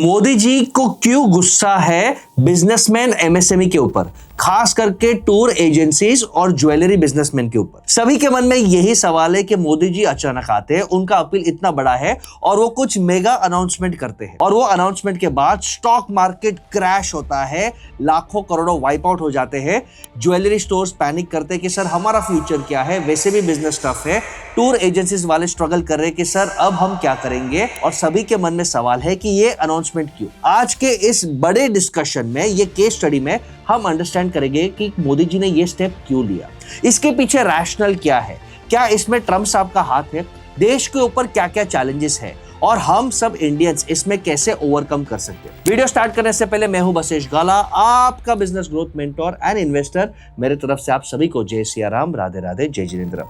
मोदी जी को क्यों गुस्सा है बिजनेसमैन एमएसएमई के ऊपर, खास करके टूर एजेंसीज और ज्वेलरी बिजनेसमैन के ऊपर। सभी के मन में यही सवाल है कि मोदी जी अचानक आते हैं, उनका अपील इतना बड़ा है और वो कुछ मेगा अनाउंसमेंट करते हैं और वो अनाउंसमेंट के बाद स्टॉक मार्केट क्रैश होता है, लाखों करोड़ों वाइप आउट हो जाते हैं। ज्वेलरी स्टोर्स पैनिक करते हैं कि सर हमारा फ्यूचर क्या है, वैसे भी बिजनेस टफ है। टूर एजेंसीज वाले स्ट्रगल कर रहे हैं कि सर अब हम क्या करेंगे, और सभी के मन में सवाल है कि ये अनाउंसमेंट क्यों। आज के इस बड़े डिस्कशन में, ये केस स्टडी में हम अंडरस्टैंड करेंगे कि मोदी जी ने ये स्टेप क्यों लिया, इसके पीछे रैशनल क्या है, क्या इसमें ट्रम्प साहब का हाथ है, देश के ऊपर क्या क्या चैलेंजेस है और हम सब इंडियंस इसमें कैसे ओवरकम कर सकते हैं। वीडियो स्टार्ट करने से पहले मैं हूं बसेश गाला, आपका business growth mentor and investor. मेरे तरफ से आप सभी को जय सिया राम, राधे राधे, जय जिनेंद्र।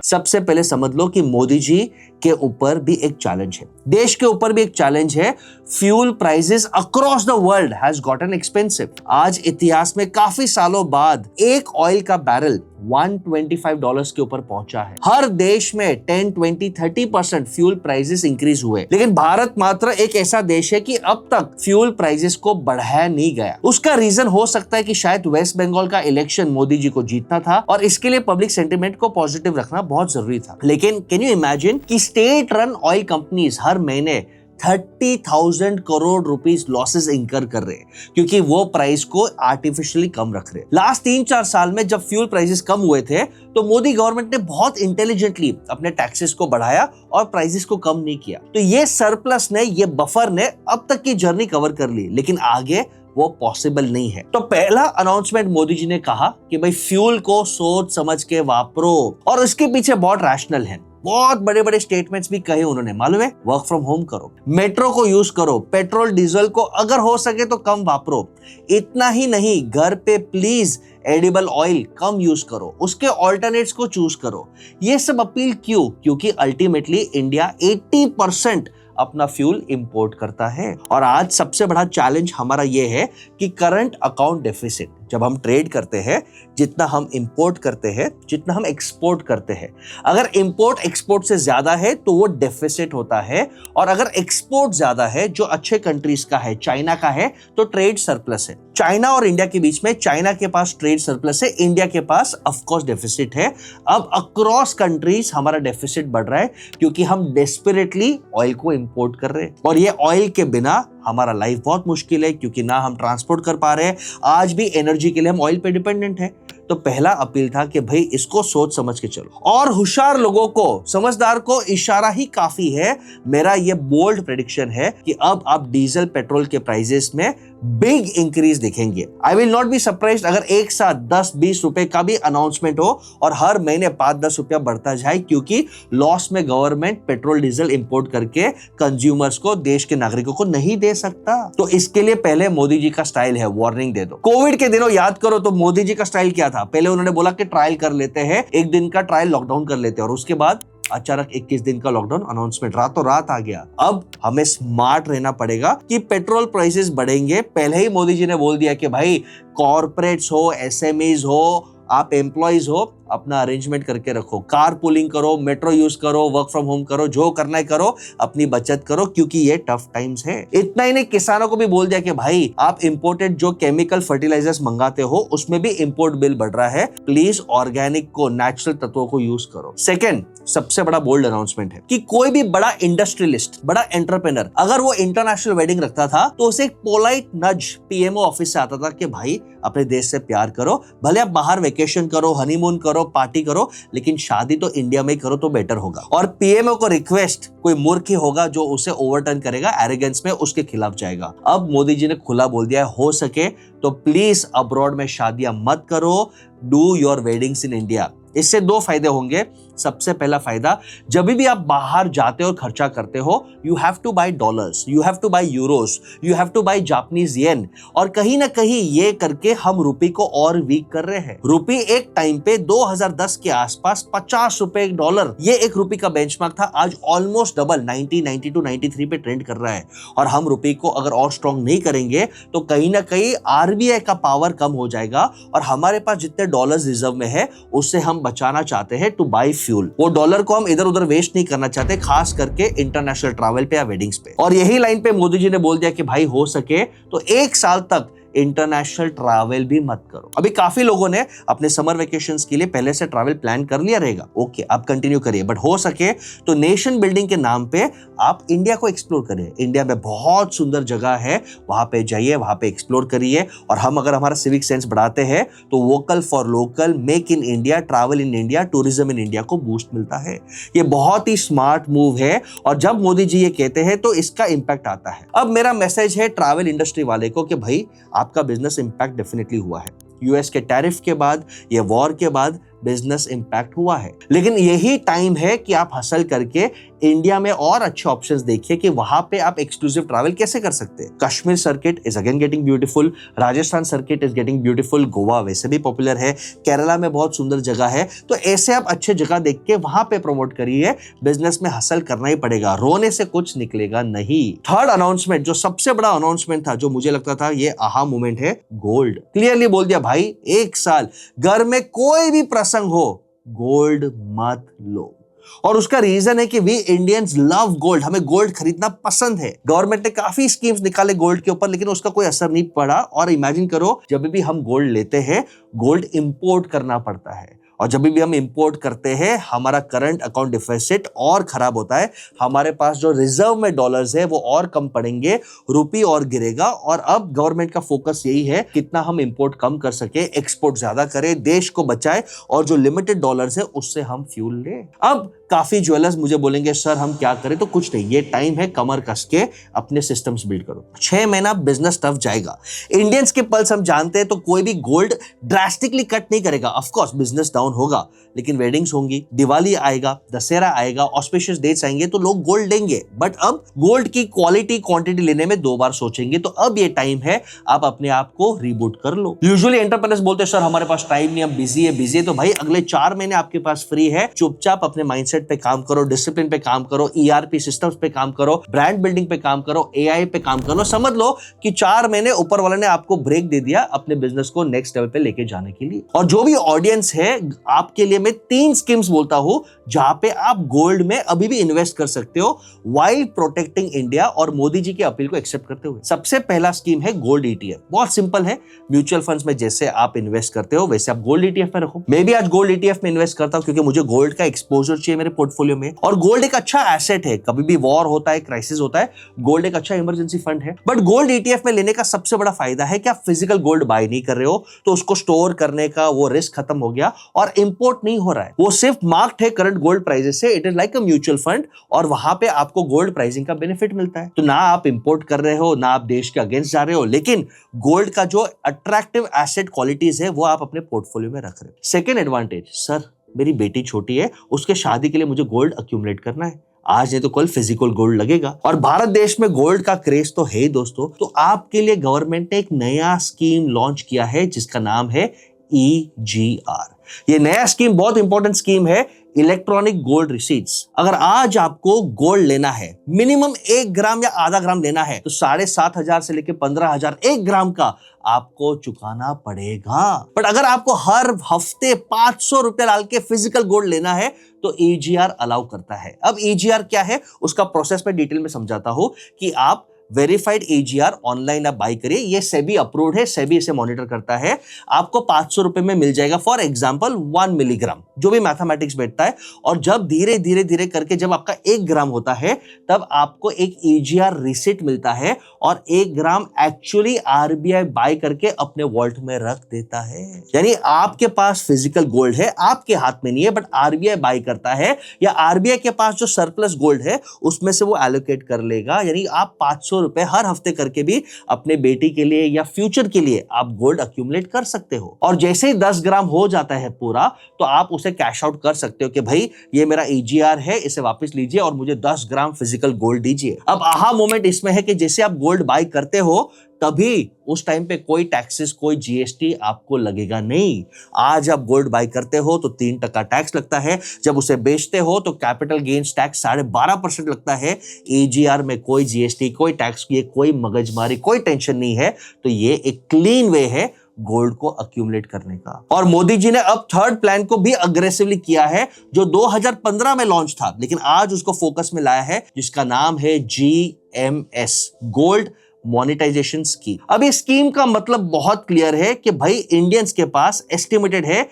सबसे पहले समझ लो कि मोदी जी के ऊपर भी एक चैलेंज है, देश के ऊपर भी एक चैलेंज है। Fuel prices across the world has gotten expensive. आज इतिहास में काफी सालों बाद एक ऑयल का बैरल $125 के ऊपर पहुंचा है। हर देश में 10, 20, 30% फ्यूल प्राइसेस इंक्रीज हुए, लेकिन भारत मात्र एक ऐसा देश है कि अब तक फ्यूल प्राइसेस को बढ़ाया नहीं गया। उसका रीजन हो सकता है कि शायद वेस्ट बंगाल का इलेक्शन मोदी जी को जीतना था और इसके लिए पब्लिक सेंटिमेंट को पॉजिटिव रखना बहुत जरूरी था। लेकिन कैन यू इमेजिन कि स्टेट रन ऑयल कंपनीज हर महीने 30,000 करोड़ रुपीस लॉसेस इंकर कर रहे हैं क्योंकि वो प्राइस को आर्टिफिशियली कम रख रहे हैं। लास्ट 3-4 साल में जब फ्यूल प्राइसेस कम हुए थे तो मोदी गवर्नमेंट ने बहुत इंटेलिजेंटली अपने टैक्सेस को बढ़ाया और प्राइसेस को कम नहीं किया। तो ये सरप्लस ने, ये बफर ने अब तक की जर्नी कवर कर ली, लेकिन आगे वो पॉसिबल नहीं है। तो पहला अनाउंसमेंट मोदी जी ने कहा कि भाई फ्यूल को सोच समझ के वापरो, और उसके पीछे बहुत रैशनल है। बहुत बड़े बड़े स्टेटमेंट्स भी कहे उन्होंने, मालूम है, वर्क फ्रॉम होम करो, मेट्रो को यूज करो, पेट्रोल डीजल को अगर हो सके तो कम वापरो। इतना ही नहीं, घर पे please edible oil come use करो, उसके ऑल्टरनेट्स को चूज करो। ये सब अपील क्यों? क्योंकि अल्टीमेटली इंडिया 80% अपना फ्यूल इंपोर्ट करता है। और आज सबसे बड़ा चैलेंज हमारा ये है कि करंट अकाउंट डेफिसिट। जब हम ट्रेड करते हैं, जितना हम इंपोर्ट करते हैं, जितना हम एक्सपोर्ट करते हैं, अगर इंपोर्ट एक्सपोर्ट से ज्यादा है तो वो डेफिसिट होता है, और अगर एक्सपोर्ट ज्यादा है, जो अच्छे कंट्रीज का है, चाइना का है, तो ट्रेड सरप्लस है। चाइना और इंडिया के बीच में चाइना के पास ट्रेड सरप्लस है, इंडिया के पास ऑफ कोर्स डेफिसिट है। अब अक्रॉस कंट्रीज हमारा डेफिसिट बढ़ रहा है क्योंकि हम डेस्परेटली ऑयल को इंपोर्ट कर रहे हैं, और ये ऑयल के बिना हमारा लाइफ बहुत मुश्किल है क्योंकि ना हम ट्रांसपोर्ट कर पा रहे हैं। आज भी एनर्जी के लिए हम ऑयल पे डिपेंडेंट है। तो पहला अपील था कि भाई इसको सोच समझ के चलो, और होशियार लोगों को, समझदार को इशारा ही काफी है। मेरा ये बोल्ड प्रेडिक्शन है कि अब आप डीजल पेट्रोल के प्राइसेस में बिग इंक्रीज देखेंगे। I will not be surprised अगर एक साथ 10-20 रुपए का भी अनाउंसमेंट हो और हर महीने 5-10 रुपया बढ़ता जाए, क्योंकि लॉस में गवर्नमेंट पेट्रोल डीजल इंपोर्ट करके कंज्यूमर्स को, देश के नागरिकों को नहीं दे सकता। तो इसके लिए पहले मोदी जी का स्टाइल है, वार्निंग दे दो। कोविड के दिनों याद करो तो मोदी जी का स्टाइल क्या था? पहले उन्होंने बोला कि ट्रायल कर लेते हैं, एक दिन का ट्रायल लॉकडाउन कर लेते हैं, और उसके बाद अचानक 21 दिन का लॉकडाउन अनाउंसमेंट रातों रात आ गया। अब हमें स्मार्ट रहना पड़ेगा कि पेट्रोल प्राइसेस बढ़ेंगे। पहले ही मोदी जी ने बोल दिया कि भाई कॉर्पोरेट्स हो, एसएमईज हो, आप एम्प्लॉइज हो, अपना अरेंजमेंट करके रखो, कार पुलिंग करो, मेट्रो यूज करो, वर्क फ्रॉम होम करो, जो करना है करो, अपनी बचत करो, क्योंकि ये टफ टाइम्स है। इतना ही नहीं, किसानों को भी बोल दिया कि भाई आप इंपोर्टेड जो केमिकल फर्टिलाइजर्स मंगाते हो उसमें भी इंपोर्ट बिल बढ़ रहा है, प्लीज ऑर्गेनिक को, नेचुरल तत्वों को यूज करो। सेकेंड सबसे बड़ा बोल्ड अनाउंसमेंट है कि कोई भी बड़ा इंडस्ट्रियलिस्ट, बड़ा एंटरप्रेन्योर अगर वो इंटरनेशनल वेडिंग रखता था तो उसे एक पोलाइट नज पीएमओ ऑफिस से आता था कि भाई अपने देश से प्यार करो, भले आप बाहर वेकेशन करो, हनीमून करो, पार्टी करो, लेकिन शादी तो इंडिया में ही करो तो बेटर होगा। और पीएमओ को रिक्वेस्ट, कोई मूर्ख ही होगा जो उसे ओवरटर्न करेगा, एरोगेंस में उसके खिलाफ जाएगा। अब मोदी जी ने खुला बोल दिया है, हो सके तो प्लीज अब्रॉड में शादियां मत करो, do your weddings in India. इससे दो फायदे होंगे। सबसे पहला फायदा, जब भी आप बाहर जाते हो और खर्चा करते हो, you have to buy dollars, you have to buy euros, you have to buy Japanese yen, और कहीं ना कहीं ये करके हम रुपये को और वीक कर रहे हैं। रुपये एक टाइम पे 2010 के आसपास 50 रुपए एक डॉलर, ये एक रुपये का बेंचमार्क था। आज ऑलमोस्ट डबल 90, 92, 93 पे ट्रेंड कर रहा है। और हम रुपये को अगर और स्ट्रॉन्ग नहीं करेंगे तो कहीं ना कहीं आरबीआई का पावर कम हो जाएगा, और हमारे पास जितने डॉलर्स रिजर्व में है उससे हम बचाना चाहते हैं टू बाय फ्यूल। वो डॉलर को हम इधर उधर वेस्ट नहीं करना चाहते, खास करके इंटरनेशनल ट्रैवल पे या वेडिंग्स पे। और यही लाइन पे मोदी जी ने बोल दिया कि भाई हो सके तो 1 साल तक इंटरनेशनल ट्रैवल भी मत करो। अभी काफी लोगों ने अपने समर वेकेशंस के लिए पहले से ट्रैवल प्लान कर लिया रहेगा, ओके आप कंटिन्यू करिए, बट हो सके तो नेशन बिल्डिंग के नाम पे आप इंडिया को एक्सप्लोर करिए। इंडिया में बहुत सुंदर जगह है, वहां पे जाइए, वहां पे एक्सप्लोर करिए। और हम अगर हमारा सिविक सेंस बढ़ाते हैं तो vocal for local, make in India, travel in India, tourism in India को बूस्ट मिलता है। ये बहुत ही स्मार्ट मूव है, और जब मोदी जी ये कहते हैं तो इसका इंपैक्ट आता है। अब मेरा मैसेज है ट्रैवल इंडस्ट्री वाले को कि भाई आपका बिजनेस इंपैक्ट डेफिनेटली हुआ है। यूएस के टैरिफ के बाद, ये वॉर के बाद बिजनेस इंपैक्ट हुआ है, लेकिन यही टाइम है कि आप हसल करके इंडिया में और अच्छे ऑप्शंस देखिए कि वहां पे आप एक्सक्लूसिव ट्रैवल कैसे कर सकते हैं। Kashmir circuit is again getting beautiful, Rajasthan circuit is getting beautiful, Goa वैसे भी पॉपुलर है, केरला में बहुत सुंदर जगह है। तो ऐसे आप अच्छे जगह देख के वहां पे प्रमोट करिए। बिजनेस में हसल करना ही पड़ेगा, रोने से कुछ निकलेगा नहीं। थर्ड अनाउंसमेंट, जो सबसे बड़ा अनाउंसमेंट था, जो मुझे लगता था ये आहा मोमेंट है, गोल्ड। क्लियरली बोल दिया भाई 1 साल घर में कोई भी प्रसंग हो, गोल्ड मत लो। और उसका रीजन है कि वी इंडियंस लव गोल्ड, हमें गोल्ड खरीदना पसंद है। गवर्नमेंट ने काफी स्कीम्स निकाले गोल्ड के ऊपर, लेकिन उसका कोई असर नहीं पड़ा। और इमेजिन करो, जब भी हम गोल्ड लेते हैं, गोल्ड इंपोर्ट करना पड़ता है, और जब भी हम इंपोर्ट करते हैं हमारा करंट अकाउंट डिफिसिट और खराब होता है। हमारे पास जो रिजर्व में डॉलर्स है वो और कम पड़ेंगे, रुपये और गिरेगा। और अब गवर्नमेंट का फोकस यही है कितना हम इंपोर्ट कम कर सके, एक्सपोर्ट ज्यादा करें, देश को बचाए, और जो लिमिटेड डॉलर्स है उससे हम फ्यूल ले। अब काफी ज्वेलर्स मुझे बोलेंगे सर हम क्या करें, तो कुछ नहीं, ये टाइम है कमर कस के अपने सिस्टम्स बिल्ड करो। 6 महीना बिजनेस टफ जाएगा। इंडियंस के पल्स हम जानते हैं, तो कोई भी गोल्ड ड्रास्टिकली कट नहीं करेगा। ऑफकोर्स बिजनेस डाउन होगा, लेकिन वेडिंग्स होंगी, दिवाली आएगा, दशहरा आएगा, ऑस्पिशियस डेट्स आएंगे, तो लोग गोल्ड लेंगे। बट अब गोल्ड की क्वालिटी क्वांटिटी लेने में 2 बार सोचेंगे। तो अब ये टाइम है आप अपने आप को रीबूट कर लो। यूजुअली एंटरप्रेन्योर्स बोलते हैं सर हमारे पास टाइम नहीं, हम बिजी है। तो भाई अगले 4 महीने आपके पास फ्री है, चुपचाप अपने माइंडसेट पे काम करो, डिसिप्लिन पे काम करो, ईआरपी सिस्टम्स पे काम करो, ब्रांड बिल्डिंग पे काम करो, एआई पे काम करो। समझ लो कि 4 महीने ऊपर वाले ने आपको ब्रेक दे दिया अपने बिजनेस को नेक्स्ट लेवल पे लेके जाने के लिए। और जो भी ऑडियंस है, आपके लिए मैं 3 स्कीम्स बोलता हूं जहां पे आप गोल्ड में अभी भी इन्वेस्ट कर सकते हो, व्हाइल प्रोटेक्टिंग इंडिया और मोदी जी की अपील को एक्सेप्ट करते हुए। सबसे पहला स्कीम है गोल्ड ईटीएफ। बहुत सिंपल है, म्यूचुअल फंड्स में जैसे आप इन्वेस्ट करते हो वैसे आप गोल्ड ईटीएफ में रखो। मैं भी आज गोल्ड ईटीएफ में इन्वेस्ट करता हूं क्योंकि मुझे गोल्ड का एक्सपोजर चाहिए मेरे पोर्टफोलियो में। और गोल्ड एक अच्छा एसेट है, कभी भी वॉर होता है, क्राइसिस होता है, गोल्ड एक अच्छा इमरजेंसी फंड है। बट गोल्ड ईटीएफ में लेने का सबसे बड़ा फायदा है कि आप फिजिकल गोल्ड बाय नहीं कर रहे हो, तो उसको स्टोर करने का वो रिस्क खत्म हो गया, और इंपोर्ट नहीं हो रहा है, वो सिर्फ मार्क्ड है करंट गोल्ड प्राइसेस से। It is like a mutual fund, और वहां पे आपको गोल्ड प्राइसिंग का बेनिफिट मिलता है। तो ना आप इंपोर्ट कर रहे हो, ना आप देश के अगेंस्ट जा रहे हो, लेकिन गोल्ड का जो अट्रैक्टिव एसेट क्वालिटीज है वो आप अपने पोर्टफोलियो में रख रहे हो। सेकेंड एडवांटेज, सर मेरी बेटी छोटी है, उसके शादी के लिए मुझे गोल्ड अक्यूमुलेट करना है, आज नहीं तो कल फिजिकल गोल्ड लगेगा। और भारत देश में गोल्ड का क्रेज तो है ही दोस्तों। तो आपके लिए गवर्नमेंट ने एक नया स्कीम लॉन्च किया है जिसका नाम है EGR। ये नया स्कीम बहुत इंपॉर्टेंट स्कीम है, इलेक्ट्रॉनिक गोल्ड रिसीट्स। अगर आज आपको गोल्ड लेना है, मिनिमम 1 ग्राम या आधा ग्राम लेना है, तो 7,500 से लेकर 15,000 1 ग्राम का आपको चुकाना पड़ेगा। बट अगर आपको हर हफ्ते 500 रुपए डाल के फिजिकल गोल्ड लेना है तो EGR अलाउ करता है। अब EGR क्या है, उसका प्रोसेस मैं डिटेल में समझाता हूं कि आप वेरीफाइड EGR ऑनलाइन आप बाई करिए, ये सेबी अप्रूव्ड है, सेबी इसे मॉनिटर करता है। आपको 500 रुपए में मिल जाएगा फॉर एग्जांपल 1 मिलीग्राम, जो भी मैथमेटिक्स बैठता है। और जब धीरे धीरे धीरे करके जब आपका 1 ग्राम होता है, तब आपको एक EGR रिसिट मिलता है, और 1 ग्राम एक्चुअली RBI बाय करके अपने वॉलेट में रख देता है। यानी आपके पास फिजिकल गोल्ड है, आपके हाथ में नहीं है, बट RBI बाय करता है, या RBI के पास जो सरप्लस गोल्ड है उसमें से वो एलोकेट कर लेगा। यानी आप 500 रुपए हर हफ्ते करके भी अपने बेटी के लिए या फ्यूचर के लिए आप गोल्ड अक्यूमुलेट कर सकते हो। और जैसे ही 10 ग्राम हो जाता है पूरा, तो आप उसे कैश आउट कर सकते हो कि भाई ये मेरा EGR है, इसे वापस लीजिए और मुझे 10 ग्राम फिजिकल गोल्ड दीजिए। अब आहा मोमेंट इसमें है कि जैसे आप गोल्ड बाय करते हो तभी उस टाइम पे कोई टैक्सेस, कोई GST आपको लगेगा नहीं। आज आप गोल्ड बाय करते हो तो 3% टैक्स लगता है, जब उसे बेचते हो तो कैपिटल गेन्स टैक्स 12.5% लगता है। EGR में कोई GST, कोई टैक्स की कोई मगजमारी, कोई टेंशन नहीं है। तो ये एक क्लीन वे है गोल्ड को अक्यूमुलेट करने का। और मोदी जी ने अब थर्ड प्लान को भी अग्रेसिवली किया है, जो 2015 में लॉन्च था, लेकिन आज उसको फोकस में लाया है, जिसका नाम है GMS, गोल्ड मोनेटाइजेशन स्कीम। अब इस स्कीम का मतलब बहुत क्लियर है कि भाई इंडियंस के पास एस्टिमेटेड है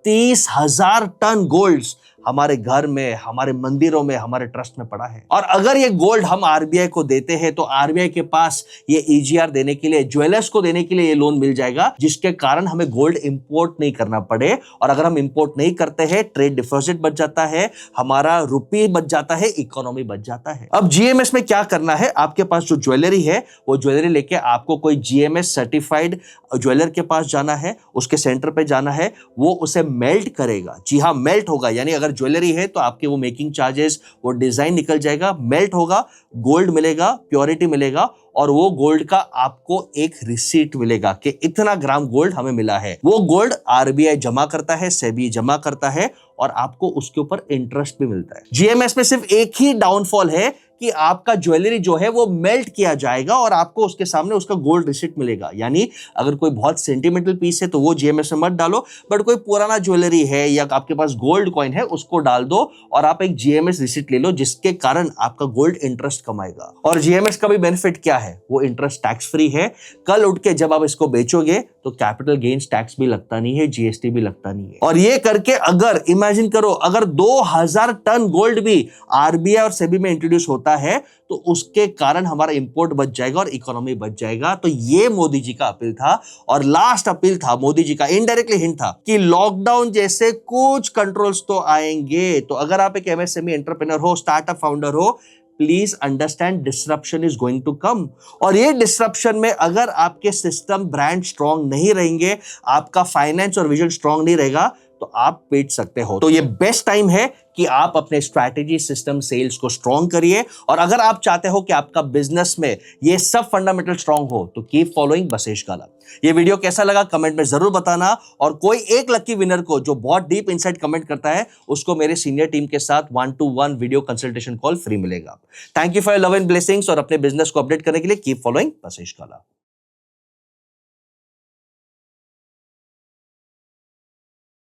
30,000 टन गोल्ड्स हमारे घर में, हमारे मंदिरों में, हमारे ट्रस्ट में पड़ा है। और अगर ये गोल्ड हम RBI को देते हैं तो RBI के पास ये EGR देने के लिए, ज्वेलर्स को देने के लिए ये लोन मिल जाएगा, जिसके कारण हमें गोल्ड इंपोर्ट नहीं करना पड़े। और अगर हम इंपोर्ट नहीं करते हैं, ट्रेड डिफिसिट बच जाता है, हमारा रुपये बच जाता है, इकोनॉमी बच जाता है। अब GMS में क्या करना है, आपके पास जो ज्वेलरी है वो ज्वेलरी लेके आपको कोई GMS सर्टिफाइड ज्वेलर के पास जाना है, उसके सेंटर पे जाना है, वो उसे मेल्ट करेगा। जी हाँ, मेल्ट होगा, यानी अगर ज्वेलरी है तो आपके वो मेकिंग चार्जेस, वो डिजाइन निकल जाएगा, मेल्ट होगा, गोल्ड मिलेगा, प्योरिटी मिलेगा, और वो गोल्ड का आपको एक रिसीट मिलेगा कि इतना ग्राम गोल्ड हमें मिला है। वो गोल्ड RBI जमा करता है, सेबी जमा करता है, और आपको उसके ऊपर इंटरेस्ट भी मिलता है। GMS में सिर्फ एक ही डाउनफॉल है कि आपका ज्वेलरी जो है वो मेल्ट किया जाएगा और आपको उसके सामने उसका गोल्ड रिसीट मिलेगा। यानी अगर कोई बहुत सेंटिमेंटल पीस है तो वो GMS में मत डालो, बट कोई पुराना ज्वेलरी है या आपके पास गोल्ड कॉइन है उसको डाल दो और आप एक GMS रिसीट ले लो, जिसके कारण आपका गोल्ड इंटरेस्ट कमाएगा। और GMS का भी बेनिफिट क्या है, वो इंटरेस्ट टैक्स फ्री है। कल उठ के जब आप इसको बेचोगे तो कैपिटल गेन्स टैक्स भी लगता नहीं है, GST भी लगता नहीं है। और ये करके अगर इमेजिन करो, अगर 2000 टन गोल्ड भी RBI और सेबी में इंट्रोड्यूस होता है तो उसके कारण हमारा इंपोर्ट बच जाएगा और इकोनॉमी बच जाएगा। तो ये मोदी जी का अपील था। और लास्ट अपील था मोदी जी का, इनडायरेक्टली हिंट था कि लॉकडाउन जैसे कुछ कंट्रोल्स तो आएंगे। तो अगर आप एक MSME एंटरप्रेन्योर हो, स्टार्टअप फाउंडर हो, please understand disruption is going to come. और ये डिसरप्शन में अगर आपके सिस्टम, ब्रांड स्ट्रांग नहीं रहेंगे, आपका फाइनेंस और विजन स्ट्रांग नहीं रहेगा, तो आप बेच सकते हो। तो ये बेस्ट टाइम है कि आप अपने स्ट्रैटेजी, सिस्टम, सेल्स को स्ट्रांग करिए। और अगर आप चाहते हो कि आपका बिजनेस में ये सब फंडामेंटल स्ट्रांग हो तो कीप फॉलोइंग वशिष्ठ गाला। ये वीडियो कैसा लगा कमेंट में जरूर बताना। और कोई एक लकी विनर को जो बहुत डीप इनसाइट कमेंट करता है उसको मेरे सीनियर टीम के साथ 1-to-1 video consultation call free मिलेगा। Thank you for love and blessings. और अपने बिजनेस को अपडेट करने के लिए कीप फॉलोइंग वशिष्ठ गाला।